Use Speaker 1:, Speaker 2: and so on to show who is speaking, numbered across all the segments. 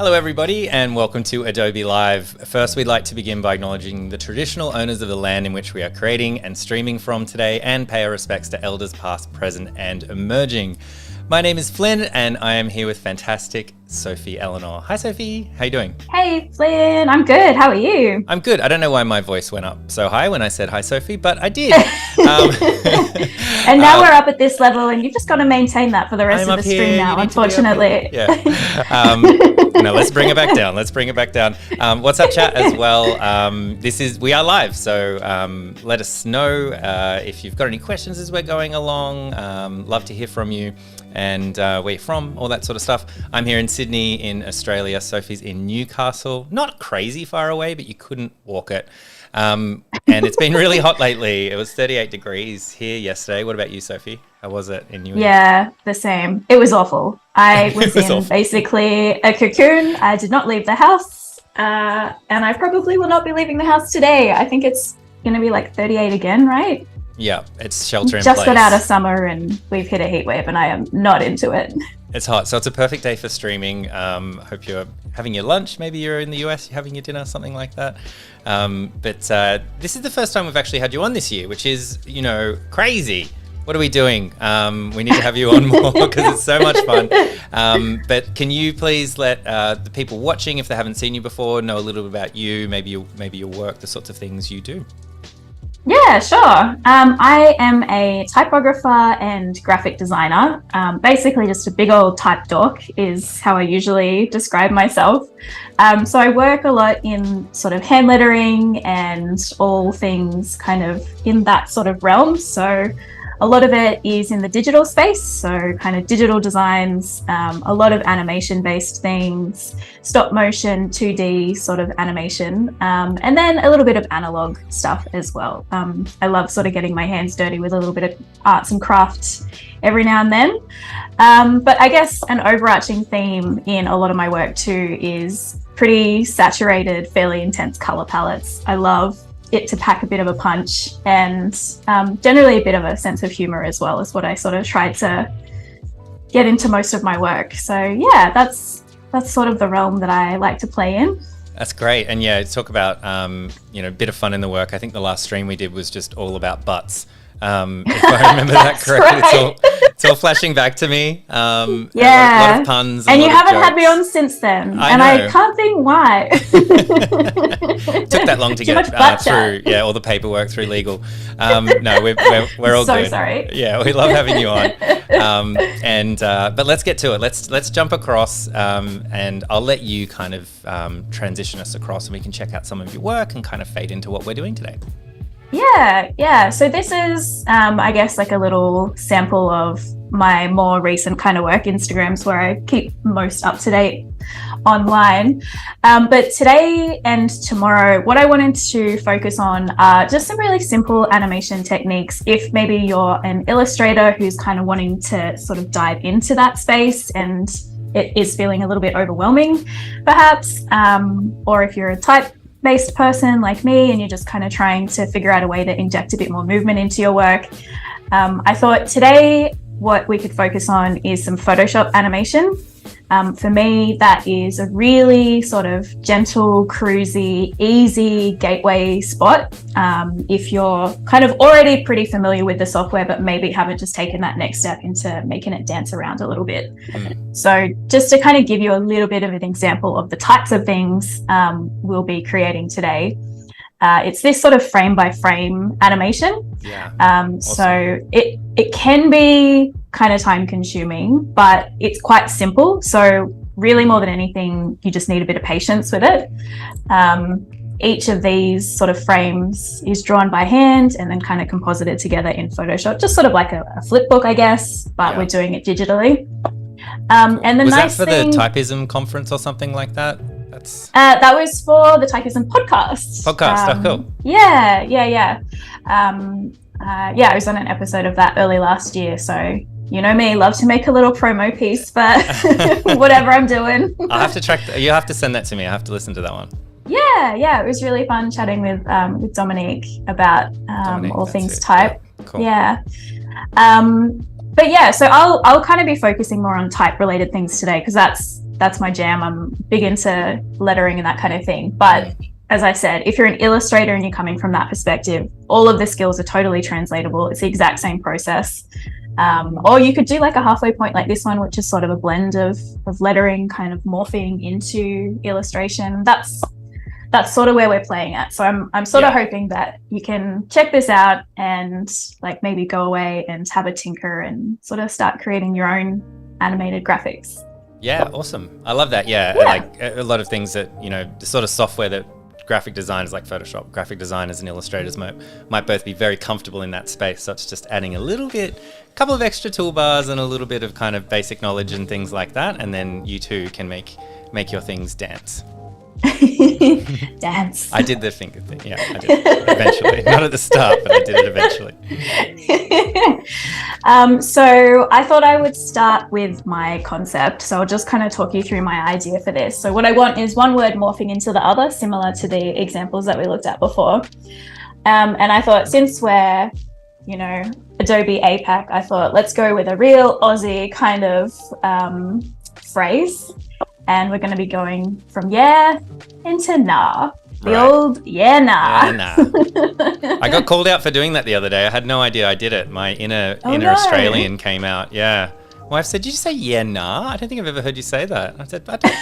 Speaker 1: Hello everybody and welcome to Adobe Live. First, we'd like to begin by acknowledging the traditional owners of the land in which we are creating and streaming from today and pay our respects to elders past, present and emerging. My name is Flynn and I am here with fantastic Sophie Elinor. Hi Sophie, how you doing?
Speaker 2: Hey Flynn, I'm good. How are you?
Speaker 1: I'm good. I don't know why my voice went up so high when I said hi Sophie, but I did.
Speaker 2: And now we're up at this level and you've just got to maintain that for the rest of the stream now, unfortunately.
Speaker 1: Yeah. No, let's bring it back down. What's up chat as well? We are live, so let us know if you've got any questions as we're going along. Love to hear from you and where you're from, all that sort of stuff. I'm here in Sydney in Australia. Sophie's in Newcastle, not crazy far away, but you couldn't walk it. And it's been really hot lately. It was 38 degrees here yesterday. What about you, Sophie? How was it in New York?
Speaker 2: Yeah, the same. It was awful. I was in basically a cocoon. I did not leave the house, and I probably will not be leaving the house today. I think it's going to be like 38 again, right?
Speaker 1: Yeah, it's shelter in place.
Speaker 2: Just got out of summer and we've hit a heat wave and I am not into it.
Speaker 1: It's hot, so it's a perfect day for streaming. Hope you're having your lunch. Maybe you're in the US, you're having your dinner, something like that. But this is the first time we've actually had you on this year, which is, crazy. What are we doing? We need to have you on more because it's so much fun. But can you please let the people watching, if they haven't seen you before, know a little bit about you, maybe your work, the sorts of things you do?
Speaker 2: Yeah, sure. I am a typographer and graphic designer. Basically just a big old type dork is how I usually describe myself. So I work a lot in sort of hand lettering and all things kind of in that sort of realm. So a lot of it is in the digital space, so kind of digital designs, a lot of animation-based things, stop motion, 2D sort of animation, and then a little bit of analog stuff as well. I love sort of getting my hands dirty with a little bit of arts and crafts every now and then. But I guess an overarching theme in a lot of my work too is pretty saturated, fairly intense color palettes. I love it to pack a bit of a punch and generally a bit of a sense of humor as well is what I sort of tried to get into most of my work. So yeah, that's sort of the realm that I like to play in.
Speaker 1: That's great. And yeah, talk about a bit of fun in the work. I think the last stream we did was just all about butts. If I remember that correctly,
Speaker 2: right.
Speaker 1: It's all flashing back to me.
Speaker 2: Yeah,
Speaker 1: a lot of puns.
Speaker 2: And you haven't had me on since then, I can't think why.
Speaker 1: Took that long to get through, all the paperwork through legal. No, we're all
Speaker 2: so
Speaker 1: good.
Speaker 2: Sorry.
Speaker 1: Yeah, we love having you on. But let's get to it. Let's jump across, and I'll let you kind of transition us across, and we can check out some of your work and kind of fade into what we're doing today.
Speaker 2: Yeah. So this is, I guess, like a little sample of my more recent kind of work. Instagram's where I keep most up to date online. But today and tomorrow, what I wanted to focus on are just some really simple animation techniques. If maybe you're an illustrator who's kind of wanting to sort of dive into that space and it is feeling a little bit overwhelming, perhaps, or if you're a type-based person like me and you're just kind of trying to figure out a way to inject a bit more movement into your work. I thought today what we could focus on is some Photoshop animation. For me, that is a really sort of gentle, cruisy, easy gateway spot. If you're kind of already pretty familiar with the software, but maybe haven't just taken that next step into making it dance around a little bit. So just to kind of give you a little bit of an example of the types of things we'll be creating today. It's this sort of frame by frame animation.
Speaker 1: Yeah. Awesome.
Speaker 2: So it can be kind of time consuming, but it's quite simple. So really more than anything, you just need a bit of patience with it. Each of these sort of frames is drawn by hand and then kind of composited together in Photoshop, just sort of like a flip book, I guess, but we're doing it digitally. And the nice
Speaker 1: that for
Speaker 2: thing,
Speaker 1: the Typism conference or something like that?
Speaker 2: That was for the Typism podcast.
Speaker 1: Cool.
Speaker 2: Yeah. I was on an episode of that early last year, so you know me, love to make a little promo piece, but whatever I'm doing.
Speaker 1: I'll have to you have to send that to me. I have to listen to that one.
Speaker 2: Yeah, it was really fun chatting with Dominique about all things type.
Speaker 1: Yeah. Cool.
Speaker 2: Yeah. But yeah, so I'll kind of be focusing more on type related things today because that's that's my jam. I'm big into lettering and that kind of thing. But as I said, if you're an illustrator and you're coming from that perspective, all of the skills are totally translatable. It's the exact same process. Or you could do like a halfway point like this one, which is sort of a blend of lettering kind of morphing into illustration. That's sort of where we're playing at. So I'm sort of hoping that you can check this out and like maybe go away and have a tinker and sort of start creating your own animated graphics.
Speaker 1: Yeah, awesome. I love that. Yeah, like a lot of things that, you know, the sort of software that graphic designers like Photoshop, graphic designers and illustrators might both be very comfortable in that space. So it's just adding a couple of extra toolbars and a little bit of kind of basic knowledge and things like that. And then you too can make your things dance.
Speaker 2: Dance.
Speaker 1: I did the finger thing. Yeah, I did eventually. Not at the start, but I did it eventually.
Speaker 2: So I thought I would start with my concept. So I'll just kind of talk you through my idea for this. So what I want is one word morphing into the other, similar to the examples that we looked at before. And I thought, since we're, you know, Adobe APAC, I thought let's go with a real Aussie kind of phrase. And we're going to be going from yeah into nah. The old yeah nah.
Speaker 1: Yeah, nah. I got called out for doing that the other day. I had no idea I did it. My inner Australian came out. Yeah. My wife said, "Did you say yeah nah? I don't think I've ever heard you say that." I said, "I don't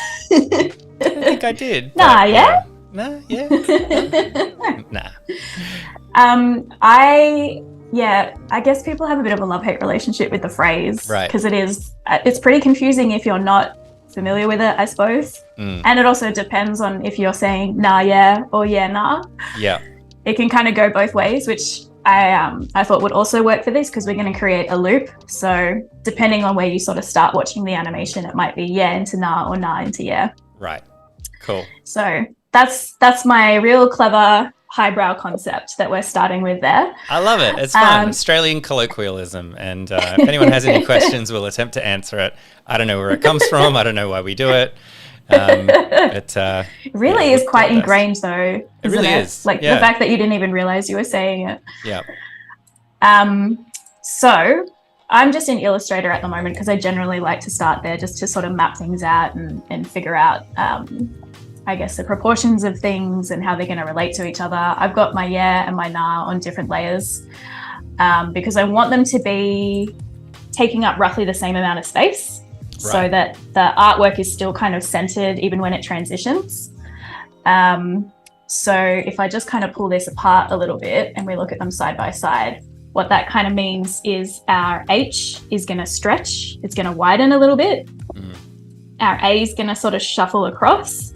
Speaker 1: think I did."
Speaker 2: Nah, yeah?
Speaker 1: Nah, yeah. Nah.
Speaker 2: I guess people have a bit of a love-hate relationship with the phrase.
Speaker 1: Right.
Speaker 2: Because it's pretty confusing if you're not familiar with it, I suppose. And it also depends on if you're saying nah yeah or yeah nah.
Speaker 1: Yeah.
Speaker 2: It can kind of go both ways, which I thought would also work for this because we're going to create a loop. So depending on where you sort of start watching the animation, it might be yeah into nah or nah into yeah.
Speaker 1: Right. Cool.
Speaker 2: So that's my real clever highbrow concept that we're starting with there.
Speaker 1: I love it. It's fun. Australian colloquialism. And if anyone has any questions, we'll attempt to answer it. I don't know where it comes from. I don't know why we do it. It
Speaker 2: really is quite ingrained though.
Speaker 1: It really is.
Speaker 2: Like the fact that you didn't even realize you were saying it.
Speaker 1: Yeah.
Speaker 2: So I'm just in Illustrator at the moment because I generally like to start there just to sort of map things out and figure out I guess the proportions of things and how they're going to relate to each other. I've got my yeah and my nah on different layers because I want them to be taking up roughly the same amount of space so that the artwork is still kind of centered even when it transitions. So if I just kind of pull this apart a little bit and we look at them side by side, what that kind of means is our H is going to stretch. It's going to widen a little bit. Our A is going to sort of shuffle across.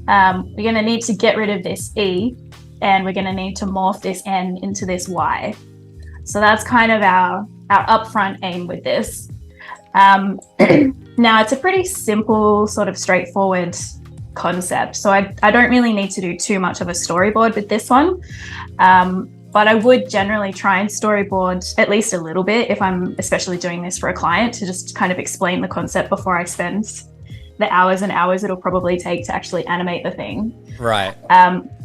Speaker 2: We're going to need to get rid of this E and we're going to need to morph this N into this Y. So that's kind of our upfront aim with this. Now it's a pretty simple, sort of straightforward concept. So I don't really need to do too much of a storyboard with this one. But I would generally try and storyboard at least a little bit if I'm especially doing this for a client to just kind of explain the concept before I spend the hours and hours it'll probably take to actually animate the thing.
Speaker 1: Right.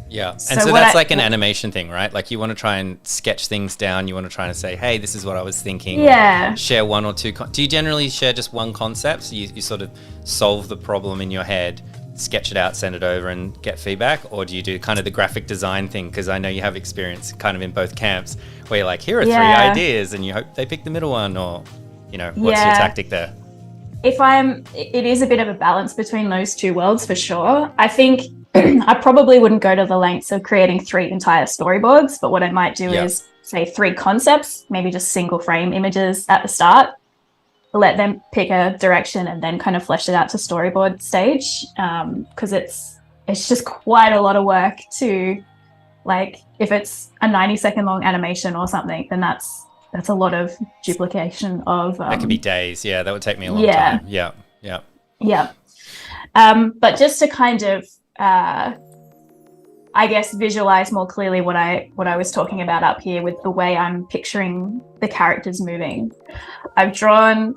Speaker 1: Yeah. And so that's like an animation thing, right? Like you want to try and sketch things down. You want to try and say, hey, this is what I was thinking.
Speaker 2: Yeah.
Speaker 1: Share one or two. Do you generally share just one concept? So you sort of solve the problem in your head, sketch it out, send it over and get feedback? Or do you do kind of the graphic design thing? Because I know you have experience kind of in both camps where you're like, here are three ideas and you hope they pick the middle one, or, you know, what's your tactic there?
Speaker 2: It is a bit of a balance between those two worlds for sure. I think I probably wouldn't go to the lengths of creating 3 entire storyboards, but what I might do is say 3 concepts, maybe just single frame images at the start, let them pick a direction and then kind of flesh it out to storyboard stage. Because it's just quite a lot of work to, like, if it's a 90-second long animation or something, then that's a lot of duplication of
Speaker 1: that could be days. Yeah, that would take me a long time. Yeah.
Speaker 2: But just to kind of I guess visualize more clearly what I was talking about up here with the way I'm picturing the characters moving, I've drawn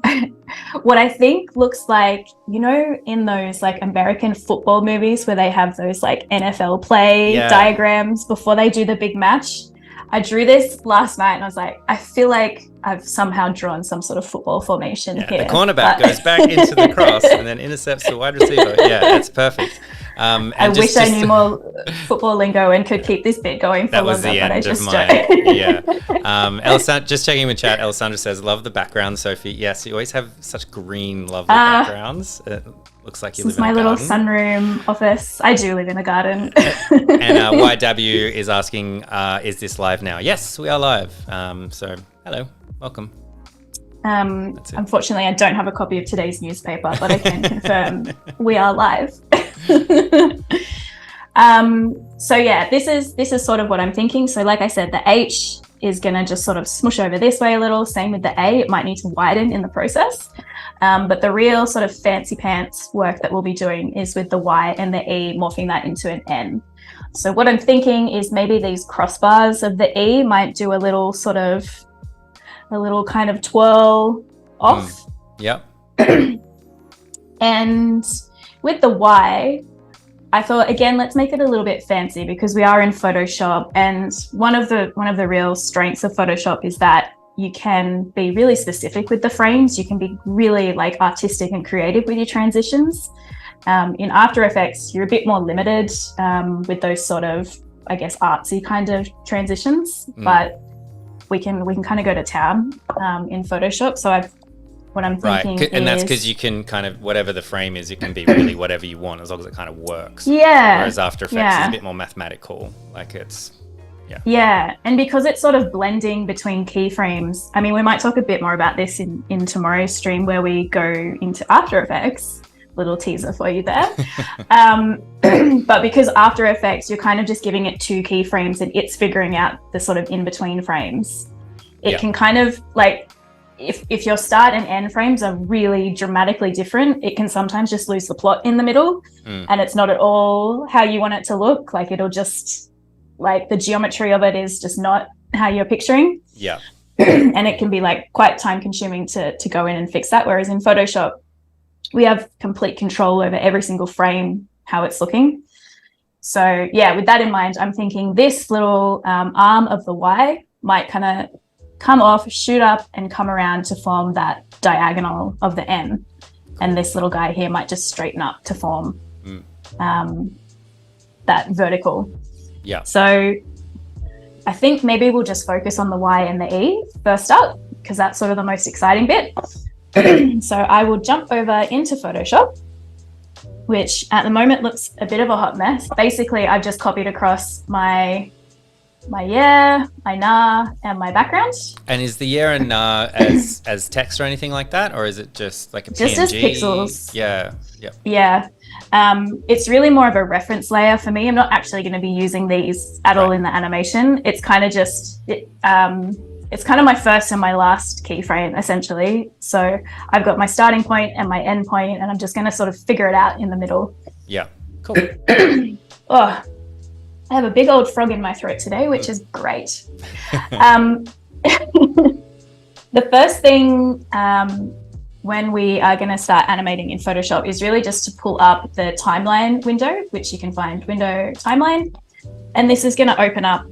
Speaker 2: what I think looks like, you know, in those like American football movies where they have those like NFL play diagrams before they do the big match. I drew this last night and I was like, I feel like I've somehow drawn some sort of football formation here.
Speaker 1: The cornerback goes back into the cross and then intercepts the wide receiver. Yeah, that's perfect.
Speaker 2: I wish I knew more football lingo and could keep this bit going for longer, but I just don't.
Speaker 1: Yeah. Just checking with chat, Alessandra says, love the background, Sophie. Yes, you always have such green, lovely backgrounds. It looks like you live in a garden.
Speaker 2: This is my little sunroom office. I do live in a garden.
Speaker 1: And YW is asking, is this live now? Yes, we are live. So hello, welcome.
Speaker 2: Unfortunately, I don't have a copy of today's newspaper, but I can confirm we are live. So yeah, this is sort of what I'm thinking. So like I said, the H is going to just sort of smush over this way a little. Same with the A, it might need to widen in the process. But the real sort of fancy pants work that we'll be doing is with the Y and the E, morphing that into an N. So what I'm thinking is maybe these crossbars of the E might do a little kind of twirl off.
Speaker 1: Yep.
Speaker 2: And with the Y, I thought, again, let's make it a little bit fancy because we are in Photoshop. And one of the real strengths of Photoshop is that you can be really specific with the frames. You can be really like artistic and creative with your transitions. In After Effects, you're a bit more limited with those sort of, I guess, artsy kind of transitions, but we can kind of go to town in Photoshop. So what I'm thinking is...
Speaker 1: And that's because you can kind of, whatever the frame is, it can be really whatever you want as long as it kind of works.
Speaker 2: Yeah.
Speaker 1: Whereas After Effects is a bit more mathematical. Like it's...
Speaker 2: Yeah, and because it's sort of blending between keyframes, I mean, we might talk a bit more about this in tomorrow's stream where we go into After Effects. Little teaser for you there. But because After Effects, you're kind of just giving it 2 keyframes and it's figuring out the sort of in-between frames. It can kind of like, if your start and end frames are really dramatically different, it can sometimes just lose the plot in the middle and it's not at all how you want it to look. Like it'll just... like the geometry of it is just not how you're picturing.
Speaker 1: Yeah.
Speaker 2: And it can be like quite time consuming to go in and fix that. Whereas in Photoshop, we have complete control over every single frame, how it's looking. So yeah, with that in mind, I'm thinking this little arm of the Y might kind of come off, shoot up and come around to form that diagonal of the N. And this little guy here might just straighten up to form that vertical.
Speaker 1: Yeah.
Speaker 2: So I think maybe we'll just focus on the Y and the E first up, because that's sort of the most exciting bit. So I will jump over into Photoshop, which at the moment looks a bit of a hot mess. Basically, I've just copied across my yeah, my nah, and my background.
Speaker 1: And is the yeah and nah as text or anything like that, or is it just like a PNG?
Speaker 2: Just as pixels.
Speaker 1: Yeah. Yep.
Speaker 2: Yeah. It's really more of a reference layer for me. I'm not actually going to be using these at all in the animation. It's kind of just, it's kind of my first and my last keyframe, essentially. So I've got my starting point and my end point, and I'm just going to sort of figure it out in the middle.
Speaker 1: Yeah, cool.
Speaker 2: Oh, I have a big old frog in my throat today, which is great. The first thing when we are going to start animating in Photoshop is really just to pull up the timeline window, which you can find window timeline. And this is going to open up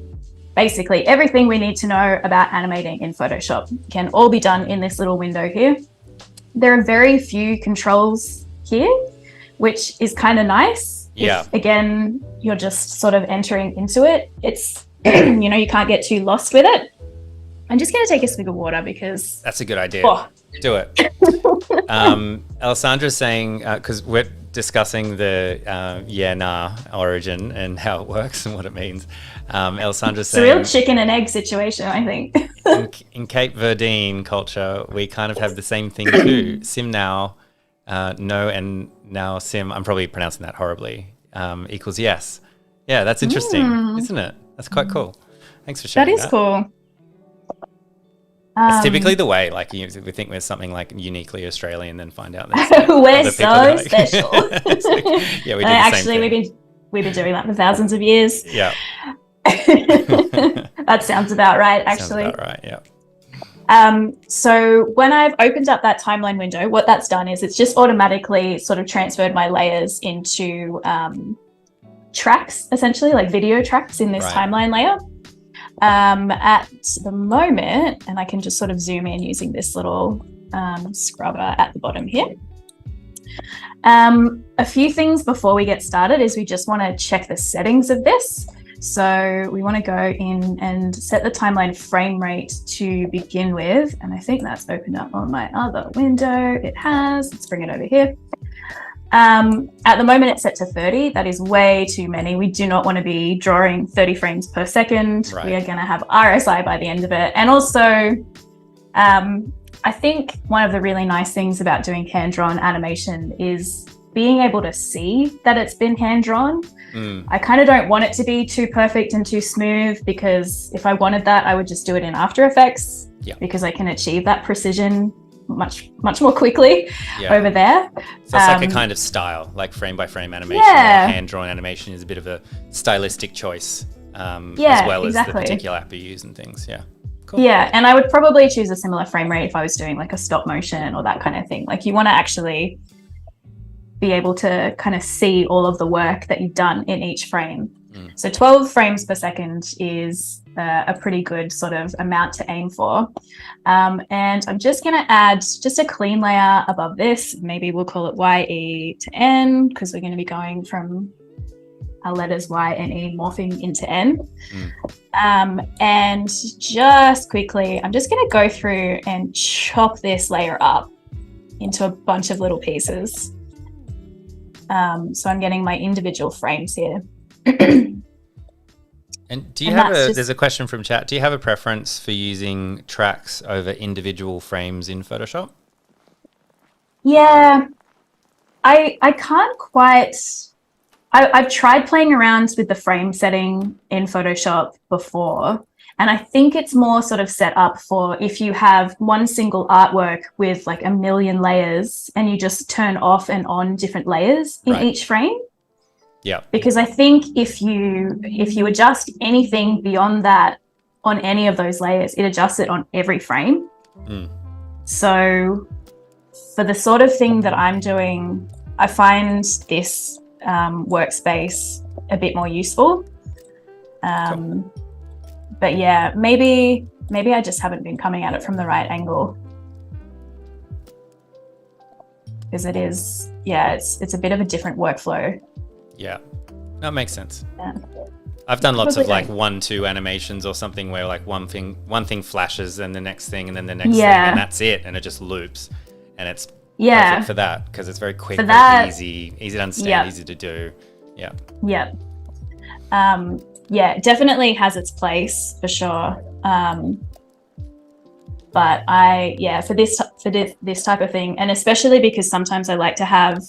Speaker 2: basically everything we need to know about animating in Photoshop. It can all be done in this little window here. There are very few controls here, which is kind of nice.
Speaker 1: Yeah.
Speaker 2: If, again, you're just sort of entering into it. It's, you know, you can't get too lost with it. I'm just going to take a swig of water because...
Speaker 1: That's a good idea.
Speaker 2: Oh.
Speaker 1: Do it. Alessandra's saying, because we're discussing the yeah, nah origin and how it works and what it means. Alessandra's saying...
Speaker 2: It's a real chicken and egg situation, I think.
Speaker 1: in Cape Verdean culture, we kind of have the same thing too. Sim now, no, and now sim, I'm probably pronouncing that horribly, equals yes. Yeah, that's interesting, isn't it? That's quite cool. Thanks for sharing that.
Speaker 2: That is cool.
Speaker 1: It's typically the way, like we think we're something like uniquely Australian, then find out that
Speaker 2: we're so special.
Speaker 1: Like, yeah, we do
Speaker 2: actually we've been doing that for thousands of years.
Speaker 1: Yeah,
Speaker 2: that sounds about right. Actually,
Speaker 1: sounds about right. Yeah.
Speaker 2: So when I've opened up that timeline window, what that's done is it's just automatically sort of transferred my layers into tracks, essentially like video tracks in this timeline layer. At the moment, and I can just sort of zoom in using this little scrubber at the bottom here. A few things before we get started is we just want to check the settings of this. So we want to go in and set the timeline frame rate to begin with. And I think that's opened up on my other window. It has. Let's bring it over here. At the moment, it's set to 30. That is way too many. We do not want to be drawing 30 frames per second.
Speaker 1: Right.
Speaker 2: We are going to have RSI by the end of it. And also, I think one of the really nice things about doing hand-drawn animation is being able to see that it's been hand-drawn. I kind of don't want it to be too perfect and too smooth, because if I wanted that, I would just do it in After Effects, because I can achieve that precision much more quickly over there.
Speaker 1: So it's like a kind of style, like frame by frame animation. Or hand-drawn animation is a bit of a stylistic choice, as well as the particular app you use and things. Cool.
Speaker 2: Yeah, and I would probably choose a similar frame rate if I was doing like a stop motion or that kind of thing. Like, you want to actually be able to kind of see all of the work that you've done in each frame. So 12 frames per second is a pretty good sort of amount to aim for. And I'm just going to add just a clean layer above this. Maybe we'll call it YE to N, because we're going to be going from our letters Y and E morphing into N. And just quickly, I'm just going to go through and chop this layer up into a bunch of little pieces. So I'm getting my individual frames here.
Speaker 1: And do you have there's a question from chat. Do you have a preference for using tracks over individual frames in Photoshop?
Speaker 2: Yeah, I can't quite. I've tried playing around with the frame setting in Photoshop before, and I think it's more sort of set up for if you have one single artwork with like a million layers and you just turn off and on different layers in each frame.
Speaker 1: Yeah.
Speaker 2: Because I think if you adjust anything beyond that on any of those layers, it adjusts it on every frame. So for the sort of thing that I'm doing, I find this workspace a bit more useful.
Speaker 1: Cool.
Speaker 2: But yeah, maybe I just haven't been coming at it from the right angle. Because it is, it's a bit of a different workflow.
Speaker 1: Yeah, that makes sense.
Speaker 2: Yeah.
Speaker 1: I've done lots of like 1-2 animations or something where like one thing flashes and the next thing and then the next thing, and that's it, and it just loops, and it's perfect for that because it's very quick, very easy to understand, easy to do. Yeah,
Speaker 2: it definitely has its place for sure. But for this type of thing, and especially because sometimes I like to have,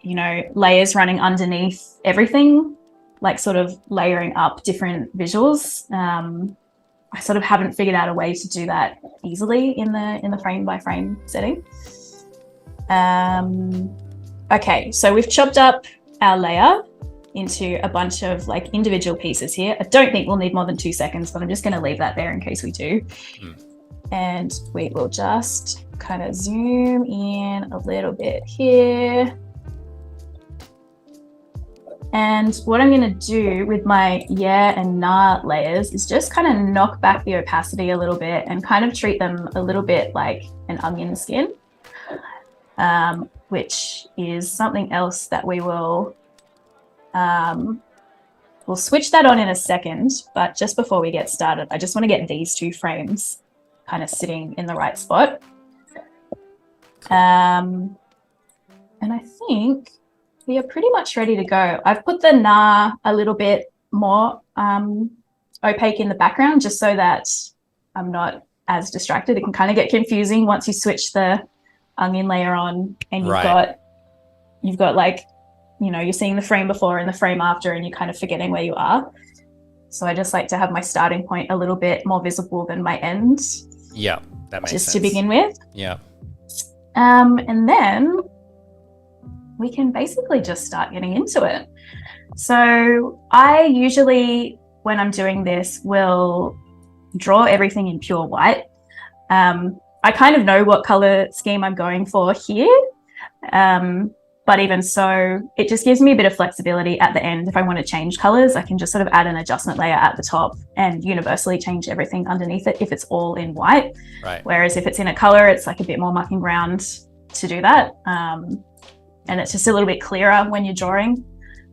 Speaker 2: layers running underneath everything, like sort of layering up different visuals. I sort of haven't figured out a way to do that easily in the frame by frame setting. Okay, so we've chopped up our layer into a bunch of like individual pieces here. I don't think we'll need more than 2 seconds, but I'm just going to leave that there in case we do. And we will just kind of zoom in a little bit here. And what I'm going to do with my and nah layers is just kind of knock back the opacity a little bit and kind of treat them a little bit like an onion skin, which is something else that we will we'll switch that on in a second. But just before we get started, I just want to get these 2 frames kind of sitting in the right spot. And I think we are pretty much ready to go. I've put the nah a little bit more opaque in the background just so that I'm not as distracted. It can kind of get confusing once you switch the onion layer on and you've got like, you're seeing the frame before and the frame after and you're kind of forgetting where you are. So I just like to have my starting point a little bit more visible than my end.
Speaker 1: Yeah, that makes sense.
Speaker 2: Just to begin with.
Speaker 1: Yeah.
Speaker 2: And then we can basically just start getting into it. So I usually, when I'm doing this, will draw everything in pure white. I kind of know what color scheme I'm going for here. But even so, it just gives me a bit of flexibility at the end. If I want to change colors, I can just sort of add an adjustment layer at the top and universally change everything underneath it if it's all in white.
Speaker 1: Right.
Speaker 2: Whereas if it's in a color, it's like a bit more mucking around to do that. And it's just a little bit clearer when you're drawing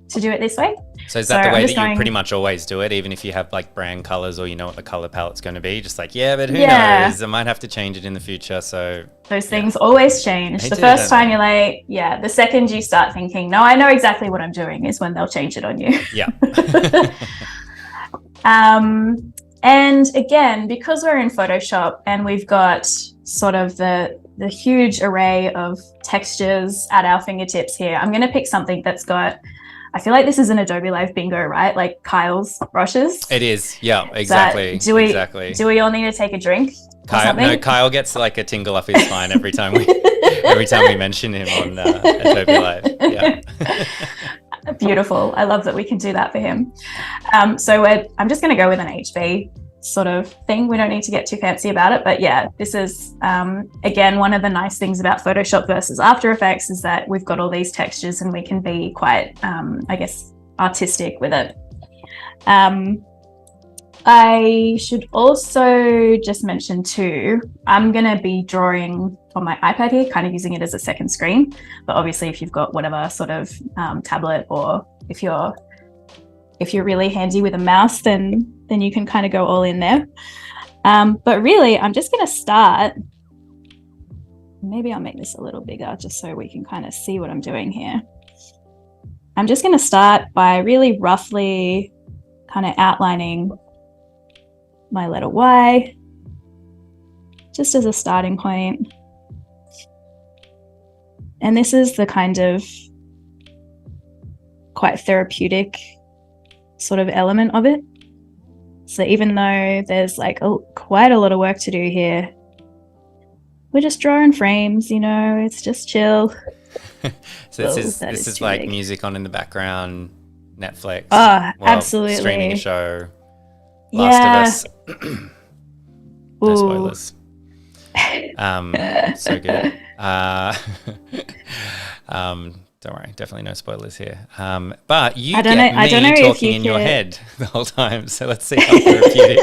Speaker 2: to do it this way.
Speaker 1: So is that the way that you pretty much always do it, even if you have like brand colors or you know what the color palette's going to be? Just like, but who knows? I might have to change it in the future. So
Speaker 2: those things always change. The first time you're like, the second you start thinking, no, I know exactly what I'm doing, is when they'll change it on you.
Speaker 1: Yeah.
Speaker 2: And again, because we're in Photoshop and we've got sort of the huge array of textures at our fingertips here, I'm going to pick something that's got, I feel like this is an Adobe Live bingo, right? Like Kyle's brushes.
Speaker 1: It is. Yeah, exactly.
Speaker 2: Do we all need to take a drink?
Speaker 1: Kyle gets like a tingle up his spine every time we mention him on Adobe Live. Yeah.
Speaker 2: Beautiful. I love that we can do that for him. So I'm just going to go with an HB sort of thing. We don't need to get too fancy about it, but this is again, one of the nice things about Photoshop versus After Effects is that we've got all these textures and we can be quite I guess artistic with it. I should also just mention too, I'm going to be drawing on my iPad here, kind of using it as a second screen, but obviously if you've got whatever sort of tablet, or if you're really handy with a mouse, then you can kind of go all in there. But really, I'm just going to start. Maybe I'll make this a little bigger just so we can kind of see what I'm doing here. I'm just going to start by really roughly kind of outlining my letter Y, just as a starting point. And this is the kind of quite therapeutic sort of element of it. So even though there's like quite a lot of work to do here, we're just drawing frames, it's just chill.
Speaker 1: So this is like music on in the background, Netflix.
Speaker 2: Absolutely.
Speaker 1: Streaming a show. Last of Us. No spoilers. So good. Don't worry, definitely no spoilers here. But you get me talking in your head the whole time, so let's see how therapeutic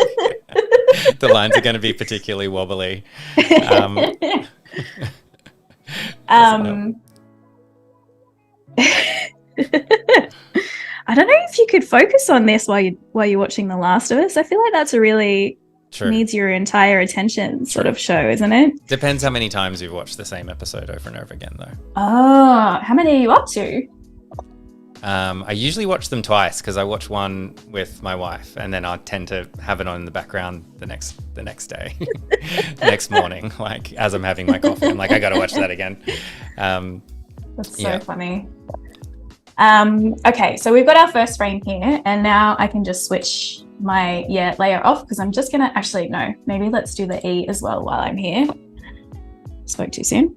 Speaker 1: the lines are going to be particularly wobbly.
Speaker 2: I don't know if you could focus on this while you're watching The Last of Us. I feel like that's a really needs your entire attention sort of show, isn't it?
Speaker 1: Depends how many times you've watched the same episode over and over again, though.
Speaker 2: Oh, how many are you up to?
Speaker 1: I usually watch them twice because I watch one with my wife and then I tend to have it on in the background the next day, next morning, like as I'm having my coffee. I'm like, I got to watch that again.
Speaker 2: That's so funny. Okay, so we've got our first frame here, and now I can just switch my layer off because I'm just gonna maybe let's do the E as well while I'm here. Spoke too soon.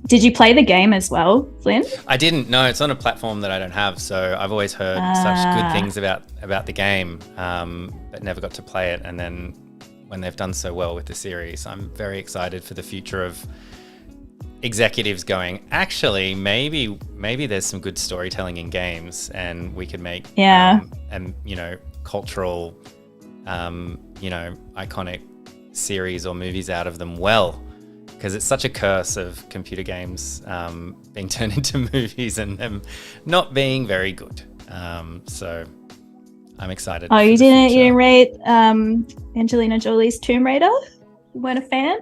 Speaker 2: Did you play the game as well, Flynn?
Speaker 1: I didn't. No, it's on a platform that I don't have, so I've always heard such good things about the game, but never got to play it. And then when they've done so well with the series, I'm very excited for the future of executives going, actually, maybe there's some good storytelling in games, and we could make cultural, iconic series or movies out of them. Well. Because it's such a curse of computer games being turned into movies and them not being very good. So I'm excited.
Speaker 2: Oh, you didn't rate Angelina Jolie's Tomb Raider? You weren't a fan?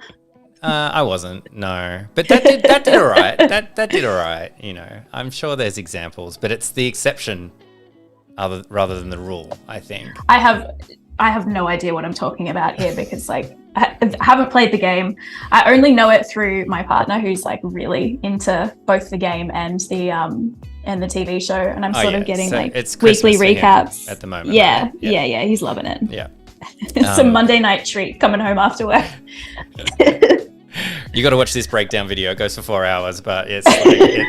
Speaker 1: I wasn't, no. But that did all right. That did all right. I'm sure there's examples, but it's the exception rather than the rule, I think.
Speaker 2: I have no idea what I'm talking about here because I haven't played the game. I only know it through my partner who's really into both the game and the TV show, and I'm sort of getting
Speaker 1: it's
Speaker 2: weekly recaps
Speaker 1: at the moment.
Speaker 2: Yeah, he's loving it.
Speaker 1: Yeah.
Speaker 2: It's a Monday night treat coming home after work.
Speaker 1: You got to watch this breakdown video. It goes for 4 hours, but it's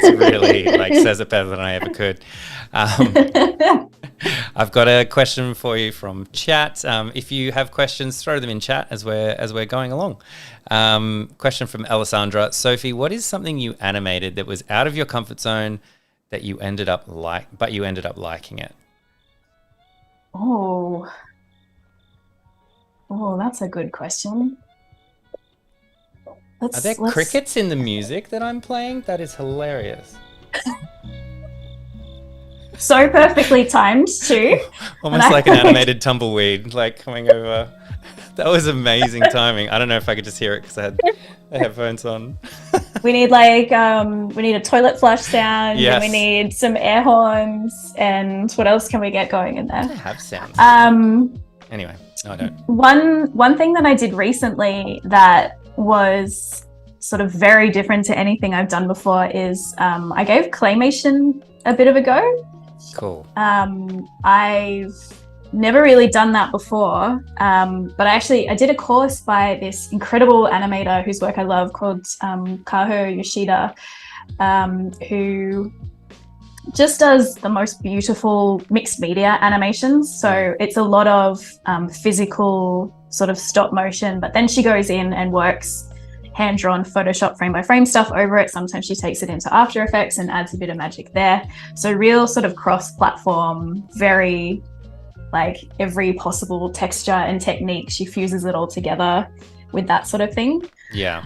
Speaker 1: really says it better than I ever could. I've got a question for you from chat. If you have questions, throw them in chat as we're going along. Question from Alessandra. Sophie, what is something you animated that was out of your comfort zone that you ended up liking it?
Speaker 2: Oh, that's a good question.
Speaker 1: Are there crickets in the music that I'm playing? That is hilarious.
Speaker 2: So perfectly timed too.
Speaker 1: Almost like an animated tumbleweed, like coming over. That was amazing timing. I don't know if I could just hear it because I had the headphones on.
Speaker 2: We need a toilet flush sound.
Speaker 1: Yes.
Speaker 2: And we need some air horns. And what else can we get going in there?
Speaker 1: I have sounds. Anyway, no, I don't.
Speaker 2: One thing that I did recently that was sort of very different to anything I've done before is I gave claymation a bit of a go.
Speaker 1: Cool.
Speaker 2: I've never really done that before, but I did a course by this incredible animator whose work I love called Kaho Yoshida, who just does the most beautiful mixed media animations. So it's a lot of physical sort of stop motion, but then she goes in and works hand-drawn Photoshop frame by frame stuff over it. Sometimes she takes it into After Effects and adds a bit of magic there. So real sort of cross-platform, very like every possible texture and technique, she fuses it all together with that sort of thing.
Speaker 1: Yeah.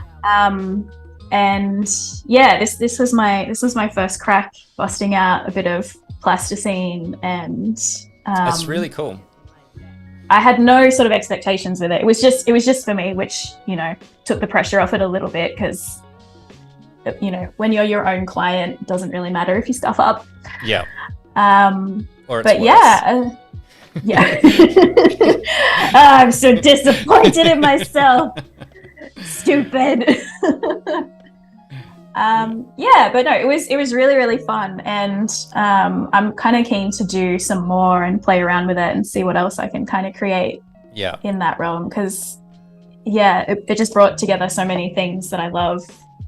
Speaker 2: And yeah, this was my first crack busting out a bit of plasticine, and
Speaker 1: that's really cool.
Speaker 2: I had no sort of expectations with it. It was just for me, which, you know, took the pressure off it a little bit, because, you know, when you're your own client, it doesn't really matter if you stuff up.
Speaker 1: Yeah.
Speaker 2: Or it's worse. Yeah. I'm so disappointed in myself. Stupid. Yeah, but no, it was really, really fun, and I'm kind of keen to do some more and play around with it and see what else I can kind of create in that realm, because it just brought together so many things that I love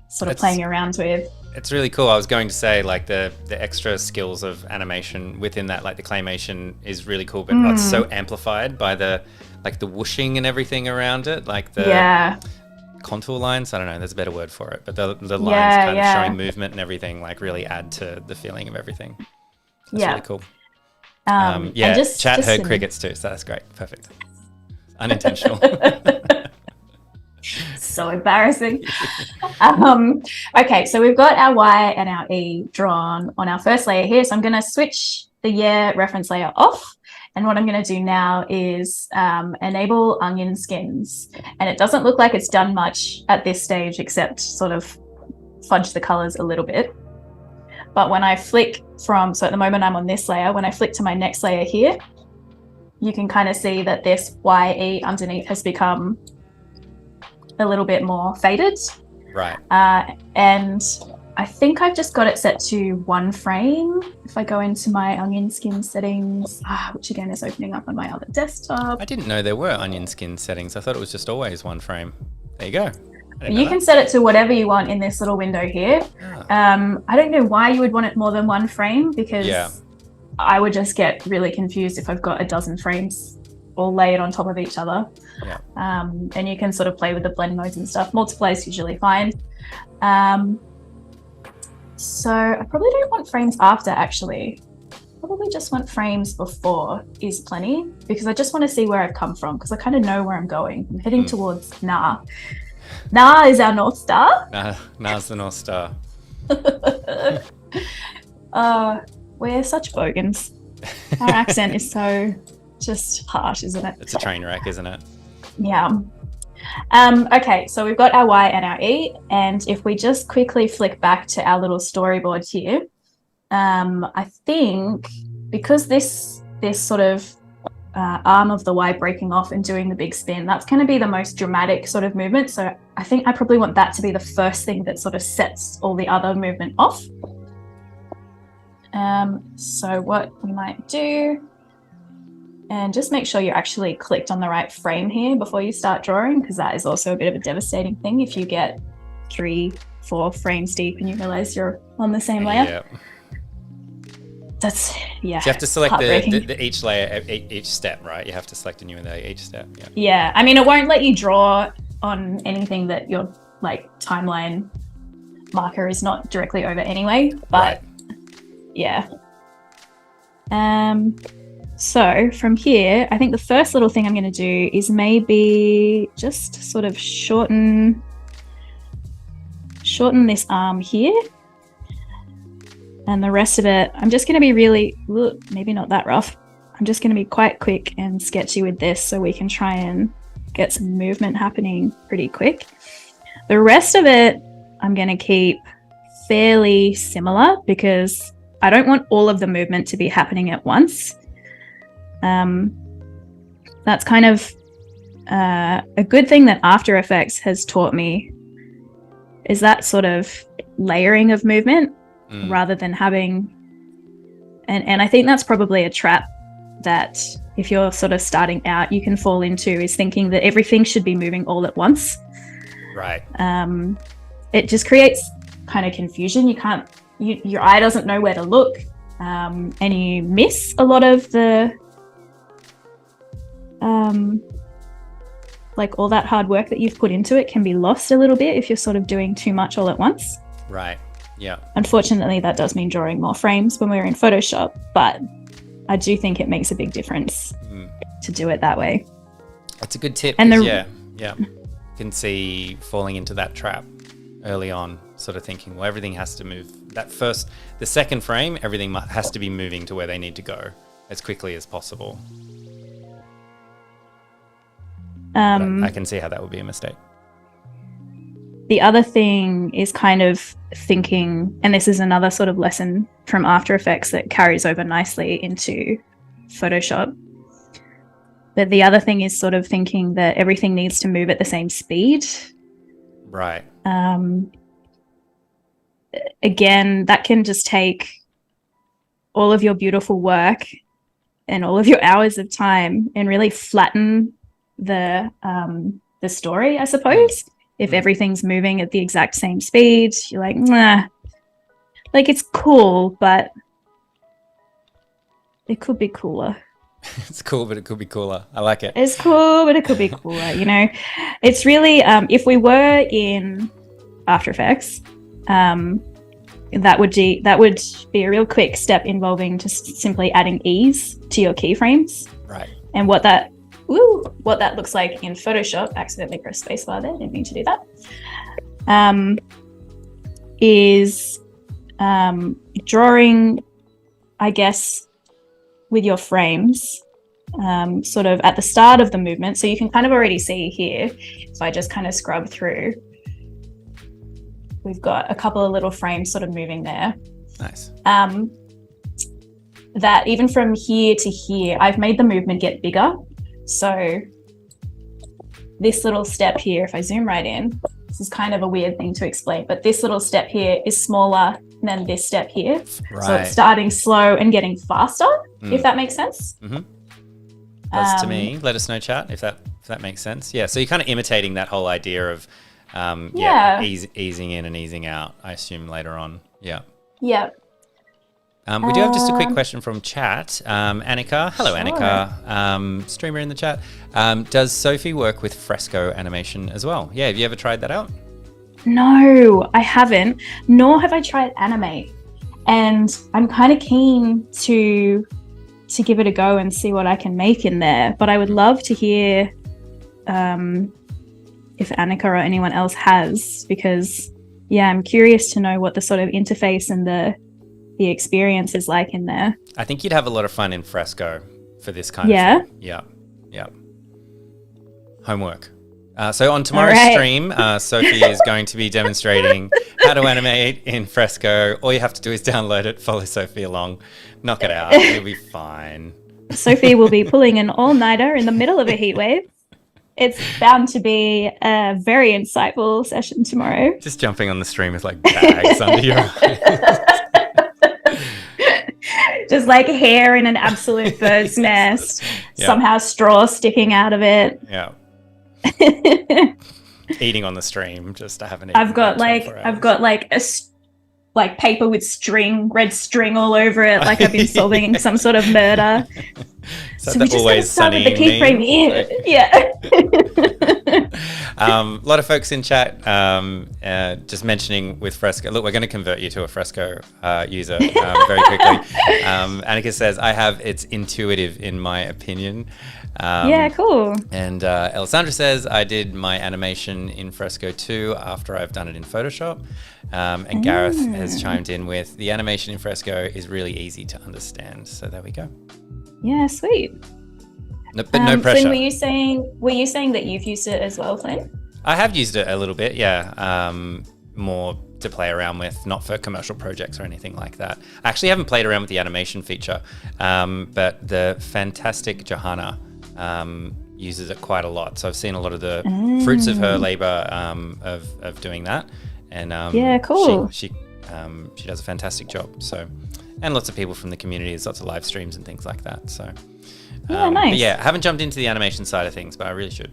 Speaker 2: sort of playing around with.
Speaker 1: It's really cool. I was going to say, like, the extra skills of animation within that, like the claymation is really cool, but it's so amplified by the whooshing and everything around it, like the contour lines. I don't know, there's a better word for it, but the lines kind of showing movement and everything, like, really add to the feeling of everything. That's really cool. Chat heard crickets too, so that's great. Perfect. Unintentional.
Speaker 2: So embarrassing. Okay, so we've got our Y and our E drawn on our first layer here. So I'm going to switch the year reference layer off. And what I'm going to do now is enable onion skins. And it doesn't look like it's done much at this stage, except sort of fudge the colors a little bit. But when I flick so at the moment I'm on this layer, when I flick to my next layer here, you can kind of see that this YE underneath has become a little bit more faded.
Speaker 1: Right.
Speaker 2: And I think I've just got it set to 1 frame. If I go into my onion skin settings, which again is opening up on my other desktop.
Speaker 1: I didn't know there were onion skin settings. I thought it was just always 1 frame. There you go.
Speaker 2: You can set it to whatever you want in this little window here. I don't know why you would want it more than 1 frame, because I would just get really confused if I've got a dozen frames all layered on top of each other. And you can sort of play with the blend modes and stuff. Multiply is usually fine. So I probably don't want frames after, actually. Probably just want frames before is plenty, because I just want to see where I've come from, because I kind of know where I'm going. I'm heading towards Na. Na is our North Star.
Speaker 1: Na's the North Star.
Speaker 2: We're such bogans. Our accent is so just harsh, isn't it?
Speaker 1: It's a train wreck, isn't it?
Speaker 2: Yeah. Okay, so we've got our Y and our E, and if we just quickly flick back to our little storyboard here, I think because this sort of arm of the Y breaking off and doing the big spin, that's going to be the most dramatic sort of movement. So I think I probably want that to be the first thing that sort of sets all the other movement off. So what we might do, and just make sure you're actually clicked on the right frame here before you start drawing, because that is also a bit of a devastating thing if you get 3-4 frames deep and you realize you're on the same layer. that's, yeah.
Speaker 1: So you have to select
Speaker 2: heartbreaking.
Speaker 1: the each layer, each step, right? You have to select a new layer each step. Yeah.
Speaker 2: Yeah. I mean, it won't let you draw on anything that your like timeline marker is not directly over anyway, but yeah. So from here, I think the first little thing I'm going to do is maybe just sort of shorten this arm here. And the rest of it, I'm just going to be really, maybe not that rough. I'm just going to be quite quick and sketchy with this so we can try and get some movement happening pretty quick. The rest of it, I'm going to keep fairly similar because I don't want all of the movement to be happening at once. That's kind of a good thing that After Effects has taught me is that sort of layering of movement rather than having, and I think that's probably a trap that if you're sort of starting out, you can fall into, is thinking that everything should be moving all at once.
Speaker 1: Right.
Speaker 2: It just creates kind of confusion. You can't, your eye doesn't know where to look, and you miss a lot of the, like all that hard work that you've put into it can be lost a little bit if you're sort of doing too much all at once.
Speaker 1: Right. Yeah.
Speaker 2: Unfortunately, that does mean drawing more frames when we're in Photoshop, but I do think it makes a big difference to do it that way. That's
Speaker 1: a good tip.
Speaker 2: And
Speaker 1: yeah. You can see falling into that trap early on, sort of thinking, well, everything has to move. The second frame, everything has to be moving to where they need to go as quickly as possible. I can see how that would be a mistake.
Speaker 2: The other thing is kind of thinking, and this is another sort of lesson from After Effects that carries over nicely into Photoshop. But the other thing is sort of thinking that everything needs to move at the same speed.
Speaker 1: Right.
Speaker 2: Again, that can just take all of your beautiful work and all of your hours of time and really flatten the story, I suppose. If everything's moving at the exact same speed, you're like, nah. Like, it's cool, but it could be cooler.
Speaker 1: It's cool, but it could be cooler. I like it.
Speaker 2: It's cool, but it could be cooler, you know? It's really, if we were in After Effects, that would be a real quick step involving just simply adding ease to your keyframes.
Speaker 1: Right.
Speaker 2: And what that looks like in Photoshop, accidentally press spacebar there, didn't mean to do that, is drawing, I guess, with your frames, sort of at the start of the movement. So you can kind of already see here, if I just kind of scrub through, we've got a couple of little frames sort of moving there.
Speaker 1: Nice.
Speaker 2: That even from here to here, I've made the movement get bigger. So this little step here, if I zoom right in, this is kind of a weird thing to explain, but this little step here is smaller than this step here. Right. So it's starting slow and getting faster, if that makes sense.
Speaker 1: Mm-hmm. Does to me. Let us know, chat, if that makes sense. Yeah, so you're kind of imitating that whole idea of easing in and easing out, I assume, later on. Yeah.
Speaker 2: Yeah.
Speaker 1: We do have just a quick question from chat. Annika, hello, sure. Annika, streamer in the chat. Does Sophie work with fresco animation as well? Yeah, have you ever tried that out?
Speaker 2: No, I haven't, nor have I tried animate. And I'm kind of keen to give it a go and see what I can make in there. But I would love to hear if Annika or anyone else has, because, yeah, I'm curious to know what the sort of interface and the experience is like in there.
Speaker 1: I think you'd have a lot of fun in fresco for this kind of thing. Yeah. Homework. So on tomorrow's stream, Sophie is going to be demonstrating how to animate in fresco. All you have to do is download it, follow Sophie along, knock it out. It'll be fine.
Speaker 2: Sophie will be pulling an all-nighter in the middle of a heat wave. It's bound to be a very insightful session tomorrow.
Speaker 1: Just jumping on the stream with like bags under your eyes.
Speaker 2: Just like hair in an absolute bird's nest. Yeah. Somehow straw sticking out of it.
Speaker 1: Yeah. Eating on the stream, just I haven't eaten.
Speaker 2: I've got like like paper with red string all over it, like I've been solving some sort of murder.
Speaker 1: So we just always start with the
Speaker 2: keyframe here. Yeah.
Speaker 1: A lot of folks in chat just mentioning with Fresco. Look, we're going to convert you to a Fresco user very quickly. Annika says, it's intuitive in my opinion.
Speaker 2: Yeah, cool.
Speaker 1: And Alessandra says, I did my animation in Fresco too after I've done it in Photoshop. And Gareth has chimed in with, the animation in Fresco is really easy to understand. So there we go.
Speaker 2: Yeah, sweet.
Speaker 1: No, but no pressure.
Speaker 2: Flynn, were you saying that you've used it as well, Flynn?
Speaker 1: I have used it a little bit, yeah. More to play around with, not for commercial projects or anything like that. I actually haven't played around with the animation feature, but the fantastic Johanna uses it quite a lot. So I've seen a lot of the fruits of her labor of doing that. And
Speaker 2: yeah, cool.
Speaker 1: She does a fantastic job. So, and lots of people from the community, there's lots of live streams and things like that. So
Speaker 2: yeah, nice.
Speaker 1: But yeah, I haven't jumped into the animation side of things, but I really should.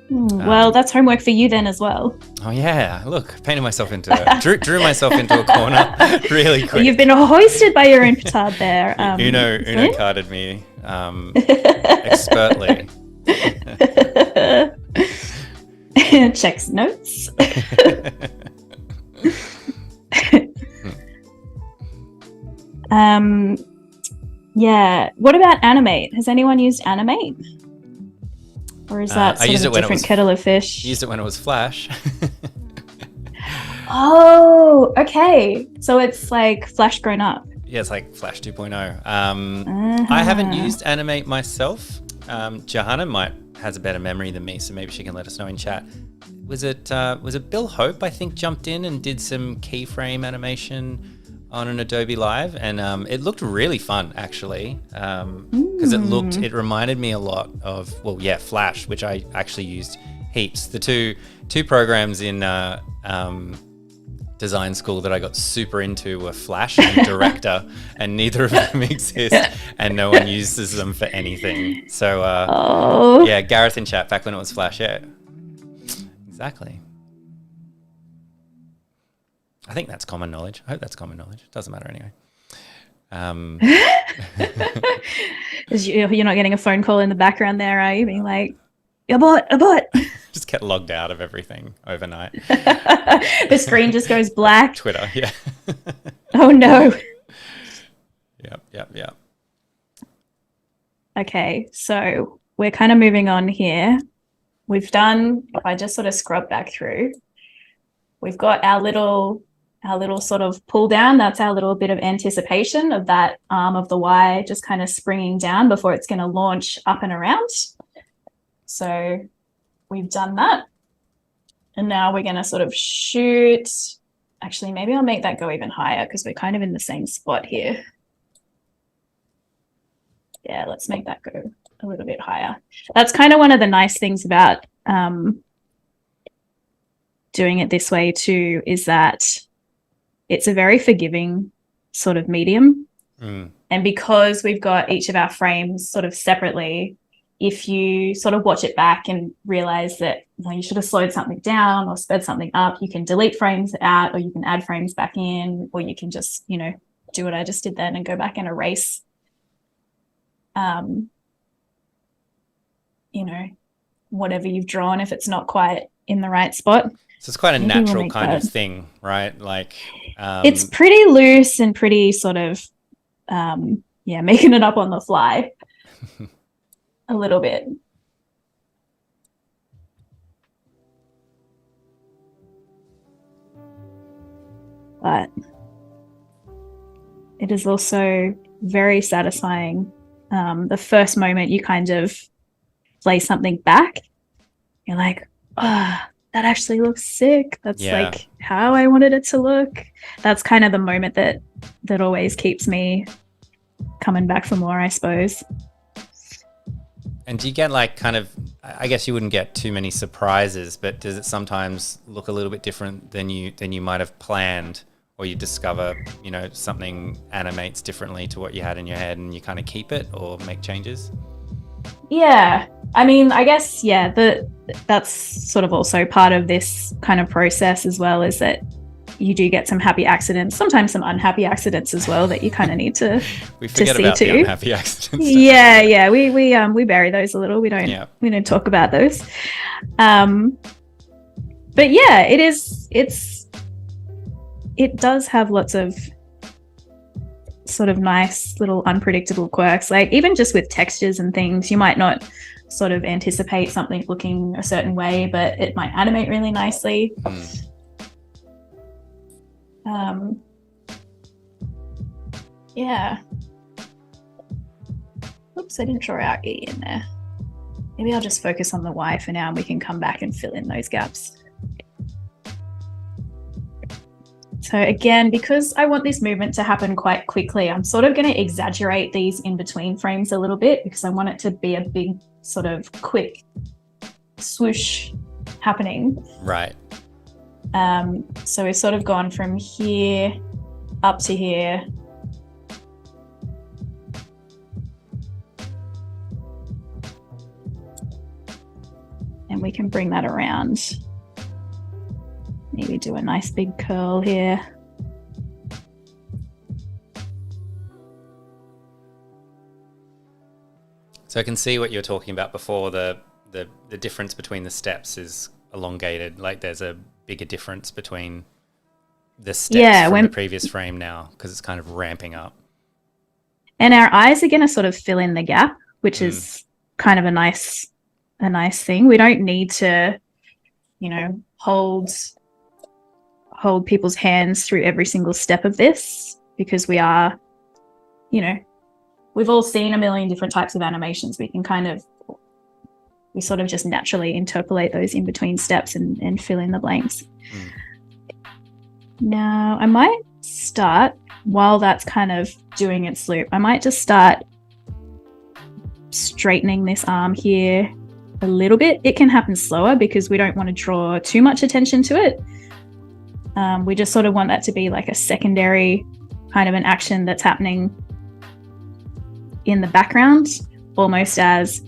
Speaker 2: Well, that's homework for you then as well.
Speaker 1: Oh yeah, look, painted myself into drew myself into a corner really quick.
Speaker 2: You've been hoisted by your own petard there.
Speaker 1: Uno carded me expertly.
Speaker 2: Checks notes. Yeah. What about Animate? Has anyone used Animate? Or is that sort of a different kettle of fish?
Speaker 1: Used it when it was Flash.
Speaker 2: Oh, okay. So it's like Flash grown up.
Speaker 1: Yeah, it's like Flash 2.0. I haven't used Animate myself. Johanna has a better memory than me, so maybe she can let us know in chat. Was it Bill Hope, I think, jumped in and did some keyframe animation on an Adobe Live, and it looked really fun actually, because it reminded me a lot of Flash, which I actually used heaps. The two programs in design school that I got super into were Flash and Director, and neither of them exist, and no one uses them for anything. So yeah, Gareth in chat, back when it was Flash, yeah, exactly. I think that's common knowledge. I hope that's common knowledge. Doesn't matter anyway.
Speaker 2: You're not getting a phone call in the background there, are you? Being like, abort.
Speaker 1: Just get logged out of everything overnight.
Speaker 2: The screen just goes black.
Speaker 1: Twitter, yeah.
Speaker 2: Oh no.
Speaker 1: Yep.
Speaker 2: Okay, so we're kind of moving on here. We've done, if I just sort of scrub back through, we've got our little sort of pull down. That's our little bit of anticipation of that arm of the Y just kind of springing down before it's going to launch up and around. So we've done that. And now we're going to sort of shoot. Actually, maybe I'll make that go even higher because we're kind of in the same spot here. Yeah, let's make that go a little bit higher. That's kind of one of the nice things about doing it this way too, is that it's a very forgiving sort of medium. And because we've got each of our frames sort of separately, if you sort of watch it back and realize that you should have slowed something down or sped something up, you can delete frames out, or you can add frames back in, or you can just, do what I just did then and go back and erase, whatever you've drawn if it's not quite in the right spot.
Speaker 1: So it's quite a natural kind of thing, right? Like
Speaker 2: it's pretty loose and pretty sort of making it up on the fly a little bit. But it is also very satisfying. The first moment you kind of play something back, you're like, that actually looks sick. That's like how I wanted it to look. That's kind of the moment that always keeps me coming back for more, I suppose.
Speaker 1: And do you get I guess you wouldn't get too many surprises, but does it sometimes look a little bit different than you might have planned, or you discover, something animates differently to what you had in your head and you kind of keep it or make changes?
Speaker 2: Yeah. I mean, I guess, that's sort of also part of this kind of process as well, is that you do get some happy accidents, sometimes some unhappy accidents as well that you kind of need to
Speaker 1: we forget
Speaker 2: see
Speaker 1: about
Speaker 2: too.
Speaker 1: the unhappy accidents.
Speaker 2: Yeah, we bury those a little. We don't talk about those. But yeah, it does have lots of sort of nice little unpredictable quirks. Like even just with textures and things, you might not sort of anticipate something looking a certain way, but it might animate really nicely. Yeah. Oops, I didn't draw out E in there. Maybe I'll just focus on the Y for now and we can come back and fill in those gaps. So again, because I want this movement to happen quite quickly, I'm sort of going to exaggerate these in between frames a little bit because I want it to be a big sort of quick swoosh happening.
Speaker 1: Right.
Speaker 2: So we've sort of gone from here up to here. And we can bring that around. Maybe do a nice big curl here.
Speaker 1: So I can see what you're talking about before. The difference between the steps is elongated. Like there's a bigger difference between the steps from the previous frame now because it's kind of ramping up.
Speaker 2: And our eyes are going to sort of fill in the gap, which is kind of a nice thing. We don't need to, you know, hold people's hands through every single step of this because we are, you know, we've all seen a million different types of animations. We sort of just naturally interpolate those in between steps and fill in the blanks. Now I might start, while that's kind of doing its loop, I might just start straightening this arm here a little bit. It can happen slower because we don't want to draw too much attention to it. We just sort of want that to be like a secondary kind of an action that's happening in the background, almost as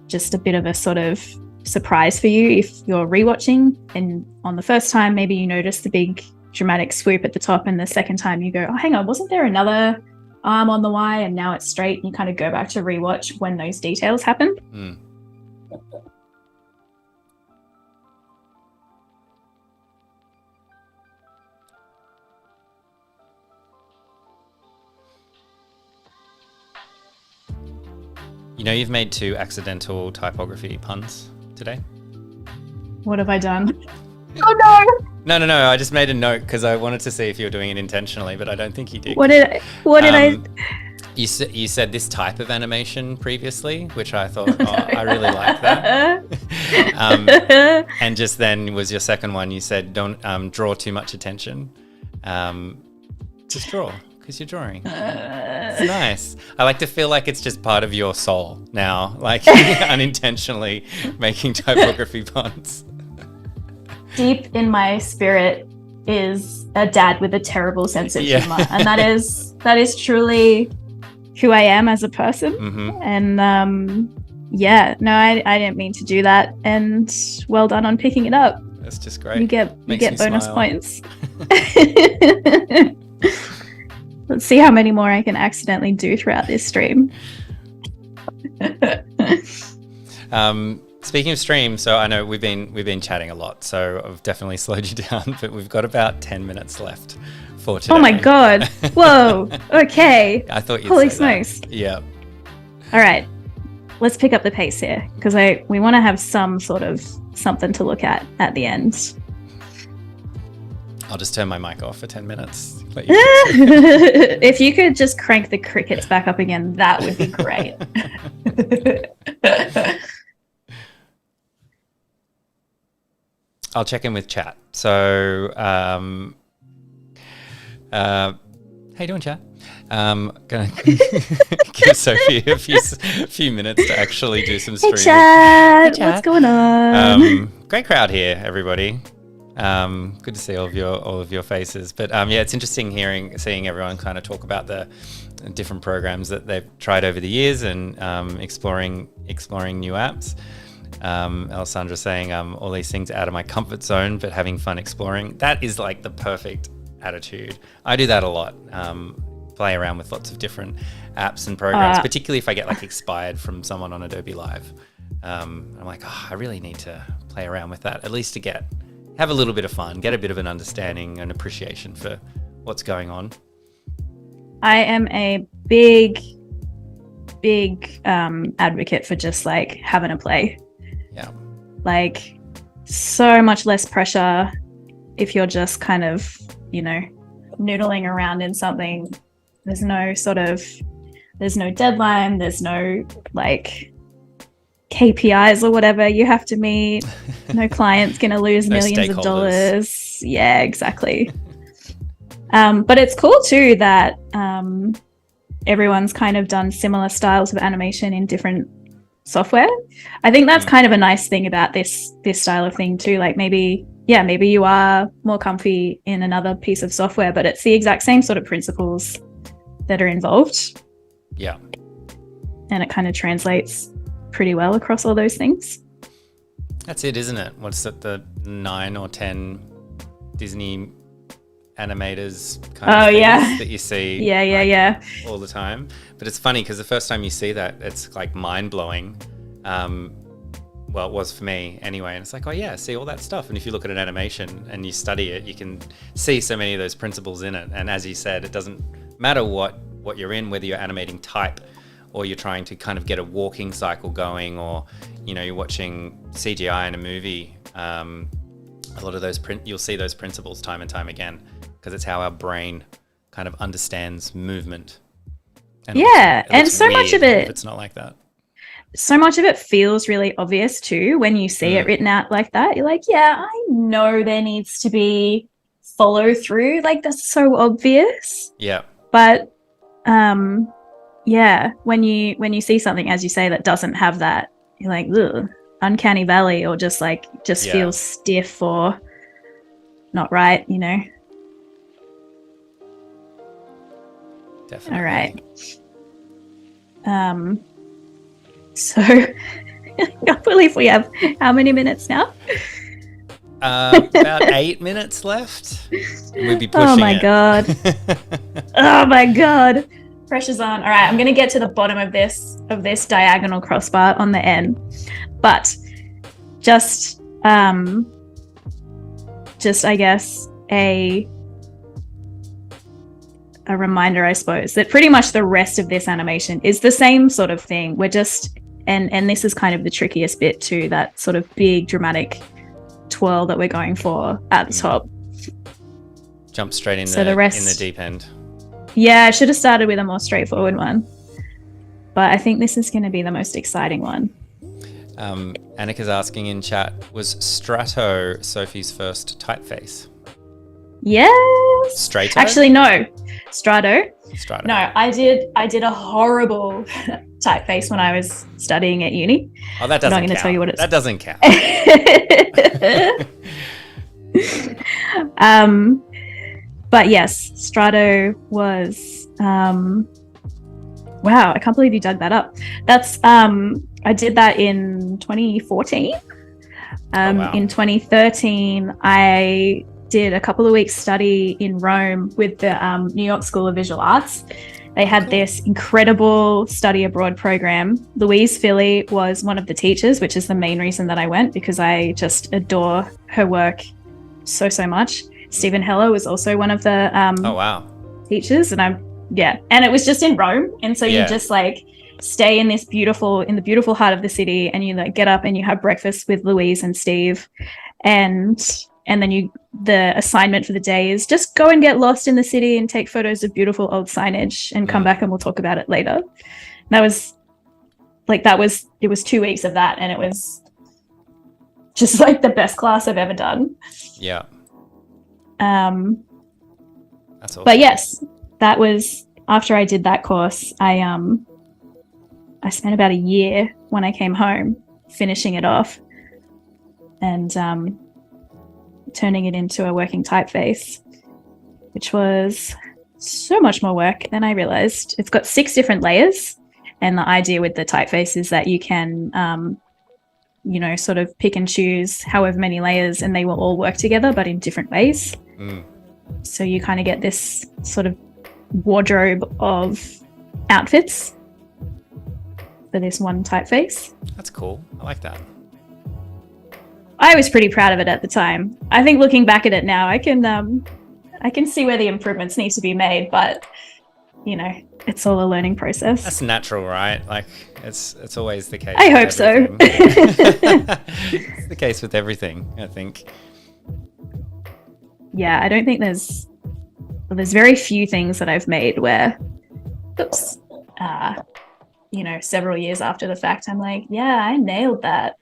Speaker 2: just a bit of a sort of surprise for you if you're rewatching, and on the first time maybe you notice the big dramatic swoop at the top, and the second time you go, oh hang on, wasn't there another arm on the Y and now it's straight, and you kind of go back to rewatch when those details happen.
Speaker 1: You know, you've made 2 accidental typography puns today.
Speaker 2: What have I done? Oh no!
Speaker 1: No. I just made a note because I wanted to see if you were doing it intentionally, but I don't think you did.
Speaker 2: What did I?
Speaker 1: You said this type of animation previously, which I thought, I really like that. And just then was your second one. You said, don't draw too much attention. Just draw. Because you're drawing. It's nice. I like to feel like it's just part of your soul now, like unintentionally making typography puns.
Speaker 2: Deep in my spirit is a dad with a terrible sense of humor, and that is truly who I am as a person. And I didn't mean to do that, and well done on picking it up.
Speaker 1: That's just great.
Speaker 2: You get bonus points. Let's see how many more I can accidentally do throughout this stream.
Speaker 1: Speaking of stream, so I know we've been chatting a lot, so I've definitely slowed you down, but we've got about 10 minutes left for today.
Speaker 2: Oh my god! Whoa! Okay.
Speaker 1: I thought you'd
Speaker 2: Holy
Speaker 1: say
Speaker 2: smokes!
Speaker 1: That. Yeah.
Speaker 2: All right, let's pick up the pace here because we want to have some sort of something to look at the end.
Speaker 1: I'll just turn my mic off for 10 minutes.
Speaker 2: If you could just crank the crickets back up again, that would be great.
Speaker 1: I'll check in with chat. So, how you doing, chat? Gonna give Sophie a few minutes to actually do some streaming.
Speaker 2: Hey, chat. What's going on?
Speaker 1: Great crowd here, everybody. Good to see all of your faces. But it's interesting seeing everyone kind of talk about the different programs that they've tried over the years and exploring new apps. Alessandra saying, all these things out of my comfort zone, but having fun exploring. That is like the perfect attitude. I do that a lot. Play around with lots of different apps and programs, particularly if I get like expired from someone on Adobe Live. I'm like, I really need to play around with that, at least to have a little bit of fun, get a bit of an understanding and appreciation for what's going on.
Speaker 2: I am a big advocate for just like having a play.
Speaker 1: Yeah.
Speaker 2: Like so much less pressure if you're just kind of, noodling around in something. There's no deadline. There's no like KPIs or whatever you have to meet. No client's going to lose millions of dollars. Yeah, exactly. But it's cool too that everyone's kind of done similar styles of animation in different software. I think that's kind of a nice thing about this style of thing too. Like maybe you are more comfy in another piece of software, but it's the exact same sort of principles that are involved.
Speaker 1: Yeah.
Speaker 2: And it kind of translates pretty well across all those things.
Speaker 1: That's it, isn't it? What's it, the 9 or 10 Disney animators kind of things that you see all the time? But it's funny because the first time you see that, it's like mind-blowing. Well, it was for me anyway. And it's like, oh yeah, see all that stuff. And if you look at an animation and you study it, you can see so many of those principles in it. And as you said, it doesn't matter what you're in, whether you're animating type or you're trying to kind of get a walking cycle going, or, you're watching CGI in a movie. A lot of those you'll see those principles time and time again, because it's how our brain kind of understands movement. And
Speaker 2: and so much of it,
Speaker 1: it's not like that.
Speaker 2: So much of it feels really obvious too when you see it written out like that. You're like, yeah, I know there needs to be follow through. Like that's so obvious.
Speaker 1: Yeah.
Speaker 2: But when you see something, as you say, that doesn't have that, you're like, ugh, uncanny valley, or just feels stiff or not right,
Speaker 1: Definitely.
Speaker 2: All right. So I can't believe we have how many minutes now?
Speaker 1: About 8 minutes left. We'd be pushing
Speaker 2: Oh my god. Oh my god. Pressure's on. All right, I'm going to get to the bottom of this diagonal crossbar on the end. But just I guess a reminder, I suppose, that pretty much the rest of this animation is the same sort of thing. We're just and this is kind of the trickiest bit too, that sort of big dramatic twirl that we're going for at the top.
Speaker 1: Jump straight in the deep end.
Speaker 2: Yeah, I should have started with a more straightforward one. But I think this is going to be the most exciting one.
Speaker 1: Annika's asking in chat, was Strato Sophie's first typeface?
Speaker 2: Yes.
Speaker 1: Strato?
Speaker 2: Actually, no. Strato.
Speaker 1: No,
Speaker 2: I did a horrible typeface when I was studying at uni.
Speaker 1: Oh, that doesn't count. I'm not going to tell you what it's... That doesn't
Speaker 2: count. But yes, Strato was... wow, I can't believe you dug that up. That's... I did that in 2014.
Speaker 1: Wow.
Speaker 2: In 2013, I did a couple of weeks study in Rome with the New York School of Visual Arts. They had this incredible study abroad program. Louise Philly was one of the teachers, which is the main reason that I went, because I just adore her work so much. Stephen Heller was also one of the teachers, and and it was just in Rome, and so you just like stay in the beautiful heart of the city, and you like get up and you have breakfast with Louise and Steve, and then the assignment for the day is just go and get lost in the city and take photos of beautiful old signage and come back and we'll talk about it later. And it was 2 weeks of that, and it was just like the best class I've ever done.
Speaker 1: Yeah. That's awesome.
Speaker 2: But yes, that was after I did that course. I spent about a year when I came home finishing it off and turning it into a working typeface, which was so much more work than I realized. It's got 6 different layers, and the idea with the typeface is that you can you know, sort of pick and choose however many layers, and they will all work together, but in different ways. So you kind of get this sort of wardrobe of outfits for this one typeface.
Speaker 1: That's cool. I like that.
Speaker 2: I was pretty proud of it at the time. I think looking back at it now, I can see where the improvements need to be made, but you know, it's all a learning process.
Speaker 1: That's natural, right? Like it's always the case.
Speaker 2: I hope so.
Speaker 1: It's the case with everything, I think.
Speaker 2: Yeah, I don't think there's very few things that I've made where, you know, several years after the fact, I'm like, yeah, I nailed that.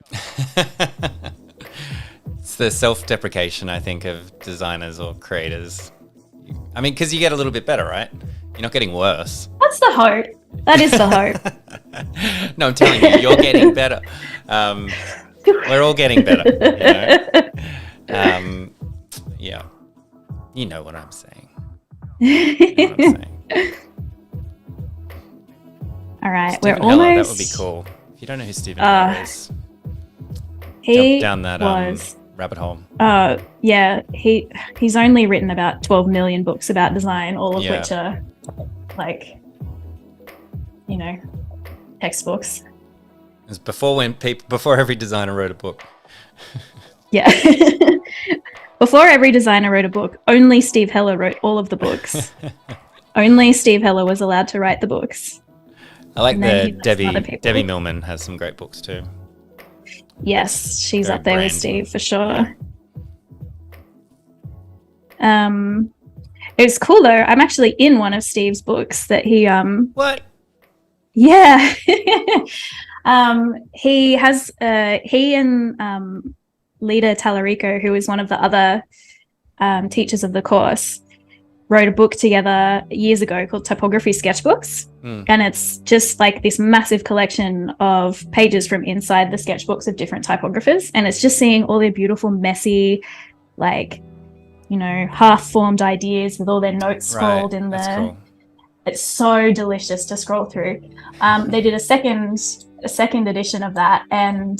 Speaker 1: It's the self-deprecation, I think, of designers or creators. I mean, because you get a little bit better, right? You're not getting worse.
Speaker 2: That's the hope. That is the hope.
Speaker 1: No, I'm telling you, you're getting better. We're all getting better, you know? Yeah. You know what I'm saying. You know what I'm saying.
Speaker 2: All right,
Speaker 1: Stephen
Speaker 2: we're
Speaker 1: Heller,
Speaker 2: almost...
Speaker 1: That would be cool. If you don't know who Stephen Heller is,
Speaker 2: he
Speaker 1: jump down that
Speaker 2: was...
Speaker 1: rabbit hole.
Speaker 2: Yeah, he's only written about 12 million books about design, all of which are like, you know, textbooks.
Speaker 1: It was before every designer wrote a book.
Speaker 2: Yeah. Before every designer wrote a book, only Steve Heller wrote all of the books. Only Steve Heller was allowed to write the books.
Speaker 1: I like the Debbie Millman has some great books too.
Speaker 2: Yes, she's
Speaker 1: Very
Speaker 2: up there with
Speaker 1: brand.
Speaker 2: Steve for sure. It was cool though. I'm actually in one of Steve's books that he
Speaker 1: What?
Speaker 2: Yeah. He has he and Lita Tallarico, who is one of the other teachers of the course, wrote a book together years ago called Typography Sketchbooks. And it's just like this massive collection of pages from inside the sketchbooks of different typographers. And it's just seeing all their beautiful, messy, like, you know, half-formed ideas with all their notes scrolled in there.
Speaker 1: That's cool.
Speaker 2: It's so delicious to scroll through. They did a second edition of that, and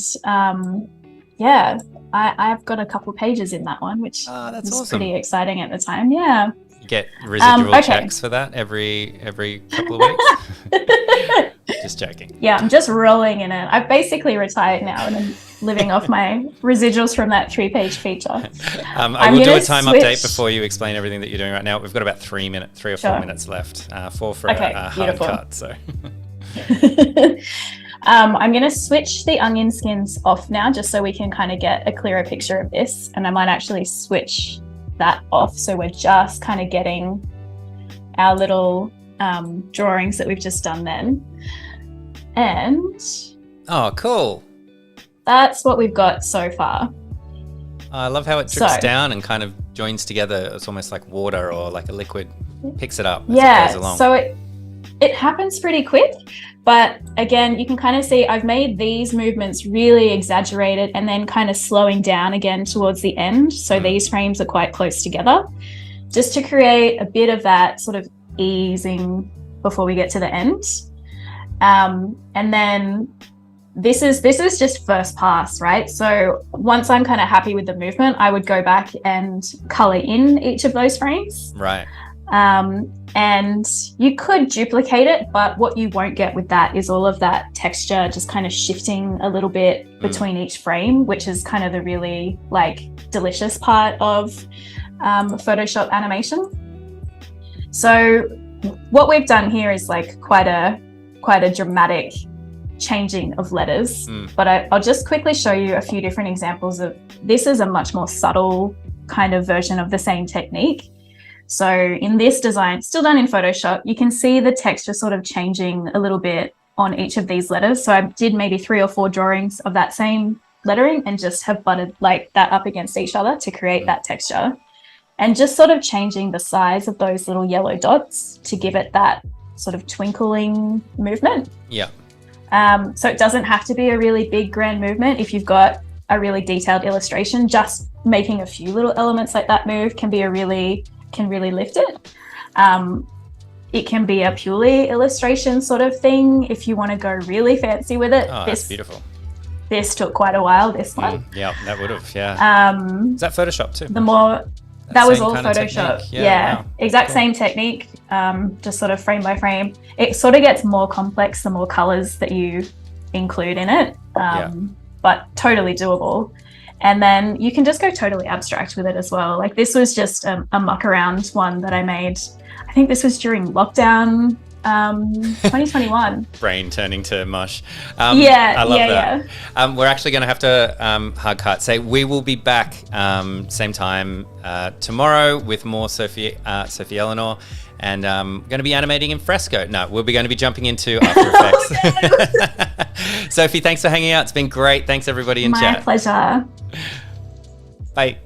Speaker 2: yeah, I've got a couple pages in that one, which
Speaker 1: that's
Speaker 2: was
Speaker 1: awesome.
Speaker 2: pretty exciting at the time. Yeah.
Speaker 1: You get residual
Speaker 2: okay.
Speaker 1: checks for that every couple of weeks. Just joking.
Speaker 2: Yeah, I'm just rolling in it. I've basically retired now and I'm living off my residuals from that 3-page feature.
Speaker 1: I will do a time update before you explain everything that you're doing right now. We've got about 3 or 4 minutes left. 4 for a hard cut. So.
Speaker 2: I'm going to switch the onion skins off now just so we can kind of get a clearer picture of this. And I might actually switch that off so we're just kind of getting our little drawings that we've just done then. And
Speaker 1: oh, cool.
Speaker 2: That's what we've got so far.
Speaker 1: I love how it drips down and kind of joins together. It's almost like water or like a liquid picks it up as it goes along.
Speaker 2: So it happens pretty quick. But again, you can kind of see I've made these movements really exaggerated and then kind of slowing down again towards the end. So these frames are quite close together, just to create a bit of that sort of easing before we get to the end. And then this is just first pass, right? So once I'm kind of happy with the movement, I would go back and color in each of those frames.
Speaker 1: Right.
Speaker 2: And you could duplicate it, but what you won't get with that is all of that texture just kind of shifting a little bit between each frame, which is kind of the really like delicious part of Photoshop animation. So what we've done here is like quite a dramatic changing of letters, but I'll just quickly show you a few different examples of this. Is a much more subtle kind of version of the same technique. So in this design, still done in Photoshop, you can see the texture sort of changing a little bit on each of these letters. So I did maybe 3 or 4 drawings of that same lettering and just have butted like that up against each other to create that texture, and just sort of changing the size of those little yellow dots to give it that sort of twinkling movement.
Speaker 1: Yeah.
Speaker 2: So it doesn't have to be a really big grand movement. If you've got a really detailed illustration, just making a few little elements like that move can really lift it. It can be a purely illustration sort of thing if you want to go really fancy with it.
Speaker 1: Oh, that's beautiful.
Speaker 2: this took quite a while, this one.
Speaker 1: Yeah, that would have, yeah. Is that Photoshop too?
Speaker 2: The more, that was
Speaker 1: same
Speaker 2: all
Speaker 1: kind of
Speaker 2: Photoshop.
Speaker 1: technique?
Speaker 2: Yeah,
Speaker 1: Wow.
Speaker 2: exact
Speaker 1: Cool.
Speaker 2: same technique, just sort of frame by frame. It sort of gets more complex the more colors that you include in it, but totally doable. And then you can just go totally abstract with it as well. Like this was just a muck around one that I made. I think this was during lockdown, 2021.
Speaker 1: Brain turning to mush.
Speaker 2: I love
Speaker 1: that. We're actually going to have to hard cut. Say we will be back same time tomorrow with more Sophie Elinor, and going to be animating in fresco. No, we'll be going to be jumping into After Effects. Sophie, thanks for hanging out. It's been great. Thanks everybody in chat.
Speaker 2: My pleasure.
Speaker 1: Bye.